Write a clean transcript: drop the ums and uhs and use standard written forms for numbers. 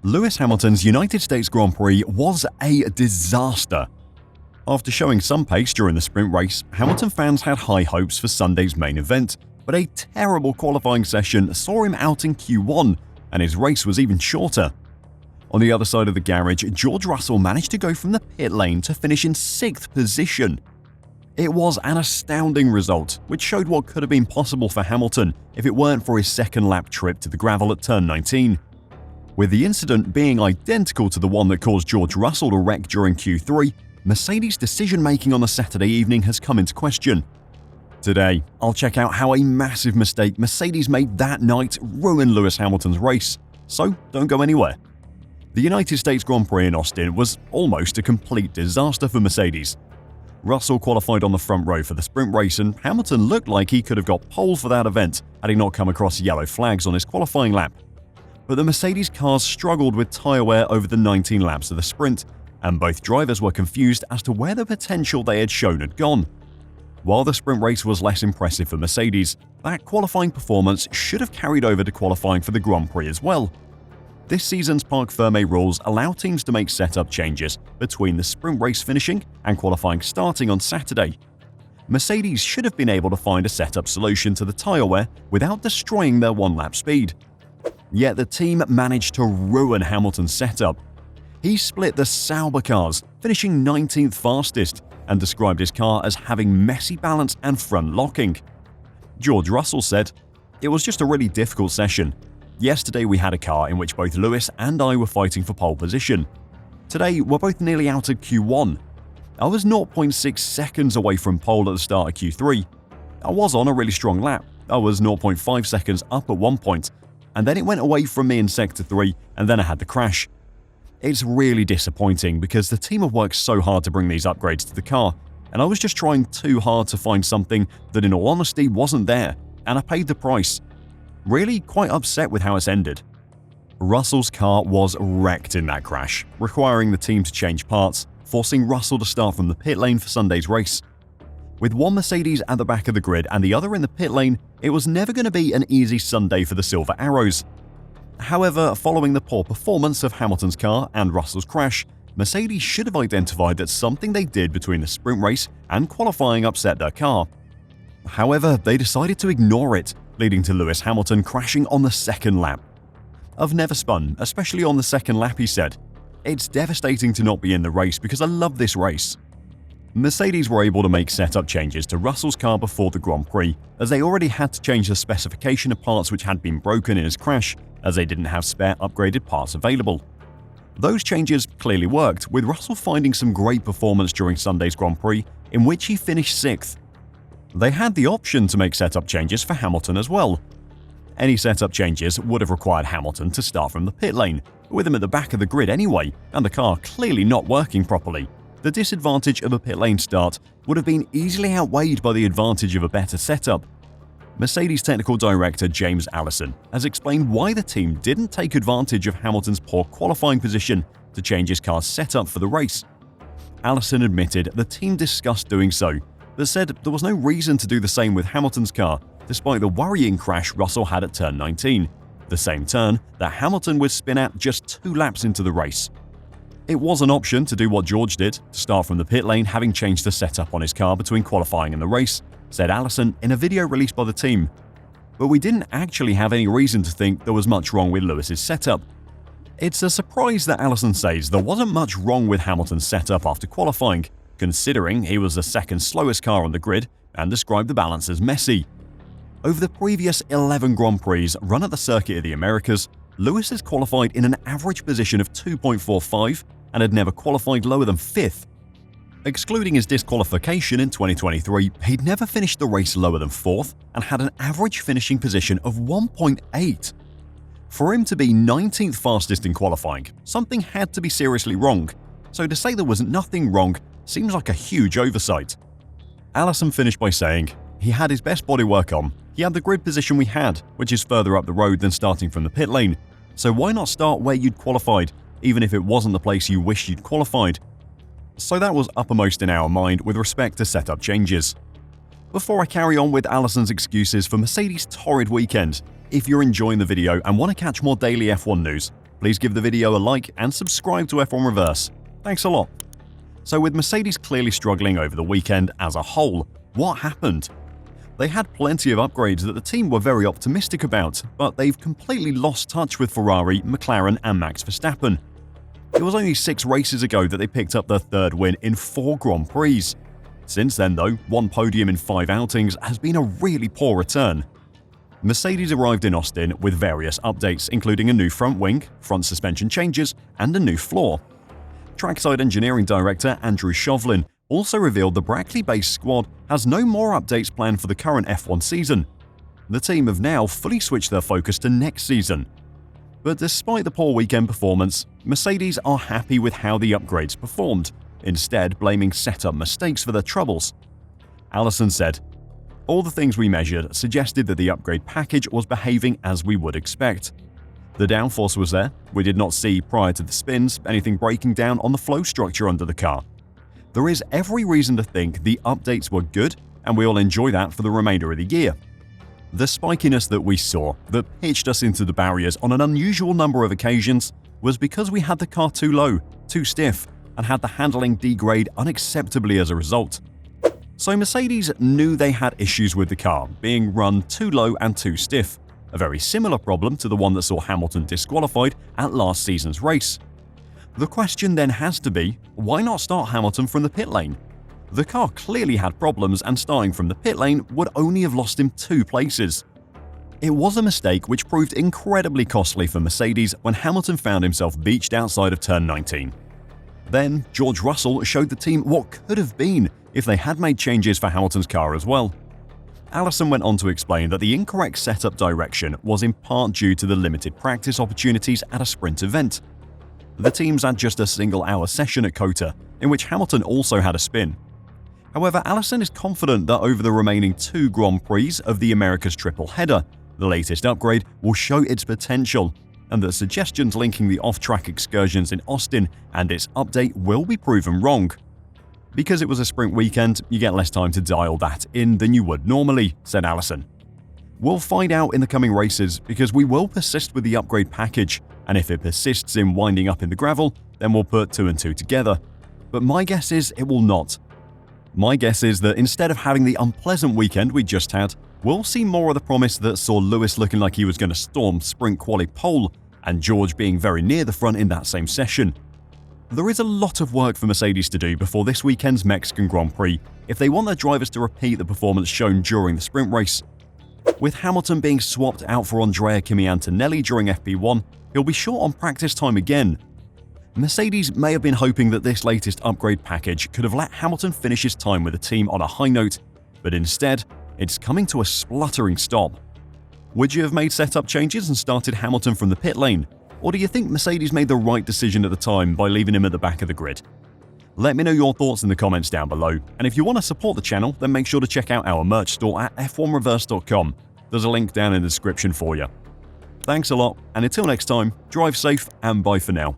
Lewis Hamilton's United States Grand Prix was a disaster. After showing some pace during the sprint race, Hamilton fans had high hopes for Sunday's main event, but a terrible qualifying session saw him out in Q1, and his race was even shorter. On the other side of the garage, George Russell managed to go from the pit lane to finish in 6th position. It was an astounding result, which showed what could have been possible for Hamilton if it weren't for his second lap trip to the gravel at turn 19. With the incident being identical to the one that caused George Russell to wreck during Q3, Mercedes' decision-making on the Saturday evening has come into question. Today, I'll check out how a massive mistake Mercedes made that night ruined Lewis Hamilton's race, so don't go anywhere. The United States Grand Prix in Austin was almost a complete disaster for Mercedes. Russell qualified on the front row for the sprint race, and Hamilton looked like he could have got pole for that event had he not come across yellow flags on his qualifying lap. But the Mercedes cars struggled with tyre wear over the 19 laps of the sprint, and both drivers were confused as to where the potential they had shown had gone. While the sprint race was less impressive for Mercedes, that qualifying performance should have carried over to qualifying for the Grand Prix as well. This season's Parc Fermé rules allow teams to make setup changes between the sprint race finishing and qualifying starting on Saturday. Mercedes should have been able to find a setup solution to the tyre wear without destroying their one-lap speed. Yet the team managed to ruin Hamilton's setup. He split the Sauber cars, finishing 19th fastest, and described his car as having messy balance and front locking. George Russell said, "It was just a really difficult session. Yesterday we had a car in which both Lewis and I were fighting for pole position. Today we're both nearly out of Q1. I was 0.6 seconds away from pole at the start of Q3. I was on a really strong lap. I was 0.5 seconds up at one point, and then it went away from me in Sector 3, and then I had the crash. It's really disappointing because the team have worked so hard to bring these upgrades to the car, and I was just trying too hard to find something that in all honesty wasn't there, and I paid the price. Really quite upset with how it's ended." Russell's car was wrecked in that crash, requiring the team to change parts, forcing Russell to start from the pit lane for Sunday's race. With one Mercedes at the back of the grid and the other in the pit lane, it was never going to be an easy Sunday for the Silver Arrows. However, following the poor performance of Hamilton's car and Russell's crash, Mercedes should have identified that something they did between the sprint race and qualifying upset their car. However, they decided to ignore it, leading to Lewis Hamilton crashing on the second lap. "I've never spun, especially on the second lap," he said. "It's devastating to not be in the race because I love this race." Mercedes were able to make setup changes to Russell's car before the Grand Prix, as they already had to change the specification of parts which had been broken in his crash, as they didn't have spare upgraded parts available. Those changes clearly worked, with Russell finding some great performance during Sunday's Grand Prix, in which he finished 6th. They had the option to make setup changes for Hamilton as well. Any setup changes would have required Hamilton to start from the pit lane, with him at the back of the grid anyway, and the car clearly not working properly. The disadvantage of a pit lane start would have been easily outweighed by the advantage of a better setup. Mercedes technical director James Allison has explained why the team didn't take advantage of Hamilton's poor qualifying position to change his car's setup for the race. Allison admitted the team discussed doing so, but said there was no reason to do the same with Hamilton's car, despite the worrying crash Russell had at turn 19, the same turn that Hamilton would spin at just 2 laps into the race. "It was an option to do what George did, to start from the pit lane having changed the setup on his car between qualifying and the race," said Allison in a video released by the team. "But we didn't actually have any reason to think there was much wrong with Lewis's setup." It's a surprise that Allison says there wasn't much wrong with Hamilton's setup after qualifying, considering he was the second slowest car on the grid, and described the balance as messy. Over the previous 11 Grand Prix run at the Circuit of the Americas, Lewis has qualified in an average position of 2.45 and had never qualified lower than 5th. Excluding his disqualification in 2023, he'd never finished the race lower than 4th and had an average finishing position of 1.8. For him to be 19th fastest in qualifying, something had to be seriously wrong, so to say there was nothing wrong seems like a huge oversight. Allison finished by saying, "He had his best bodywork on. He had the grid position we had, which is further up the road than starting from the pit lane. So why not start where you'd qualified, even if it wasn't the place you wished you'd qualified?" So that was uppermost in our mind with respect to setup changes. Before I carry on with Allison's excuses for Mercedes' torrid weekend, if you're enjoying the video and want to catch more daily F1 news, please give the video a like and subscribe to F1 Reverse. Thanks a lot. So with Mercedes clearly struggling over the weekend as a whole, what happened? They had plenty of upgrades that the team were very optimistic about, but they've completely lost touch with Ferrari, McLaren and Max Verstappen. It was only 6 races ago that they picked up their third win in 4 Grand Prix. Since then though, 1 podium in 5 outings has been a really poor return. Mercedes arrived in Austin with various updates, including a new front wing, front suspension changes, and a new floor. Trackside engineering director Andrew Shovlin also revealed the Brackley-based squad has no more updates planned for the current F1 season. The team have now fully switched their focus to next season. But despite the poor weekend performance, Mercedes are happy with how the upgrades performed, instead blaming setup mistakes for their troubles. Allison said, "All the things we measured suggested that the upgrade package was behaving as we would expect. The downforce was there. We did not see, prior to the spins, anything breaking down on the flow structure under the car. There is every reason to think the updates were good, and we'll enjoy that for the remainder of the year. The spikiness that we saw, that pitched us into the barriers on an unusual number of occasions, was because we had the car too low, too stiff, and had the handling degrade unacceptably as a result." So Mercedes knew they had issues with the car, being run too low and too stiff, a very similar problem to the one that saw Hamilton disqualified at last season's race. The question then has to be, why not start Hamilton from the pit lane? The car clearly had problems, and starting from the pit lane would only have lost him 2 places. It was a mistake which proved incredibly costly for Mercedes when Hamilton found himself beached outside of turn 19. Then, George Russell showed the team what could have been if they had made changes for Hamilton's car as well. Allison went on to explain that the incorrect setup direction was in part due to the limited practice opportunities at a sprint event. The teams had just a single-hour session at COTA, in which Hamilton also had a spin. However, Allison is confident that over the remaining 2 Grand Prix of the America's triple header, the latest upgrade will show its potential, and that suggestions linking the off-track excursions in Austin and its update will be proven wrong. "Because it was a sprint weekend, you get less time to dial that in than you would normally," said Allison. "We'll find out in the coming races, because we will persist with the upgrade package, and if it persists in winding up in the gravel, then we'll put 2 and 2 together. But my guess is it will not. My guess is that instead of having the unpleasant weekend we just had, we'll see more of the promise that saw Lewis looking like he was going to storm sprint quali pole, and George being very near the front in that same session. There is a lot of work for Mercedes to do before this weekend's Mexican Grand Prix if they want their drivers to repeat the performance shown during the sprint race. With Hamilton being swapped out for Andrea Kimi Antonelli during FP1, he'll be short on practice time again. Mercedes may have been hoping that this latest upgrade package could have let Hamilton finish his time with the team on a high note, but instead, it's coming to a spluttering stop. Would you have made setup changes and started Hamilton from the pit lane? Or do you think Mercedes made the right decision at the time by leaving him at the back of the grid? Let me know your thoughts in the comments down below, and if you want to support the channel, then make sure to check out our merch store at f1reverse.com. There's a link down in the description for you. Thanks a lot, and until next time, drive safe and bye for now.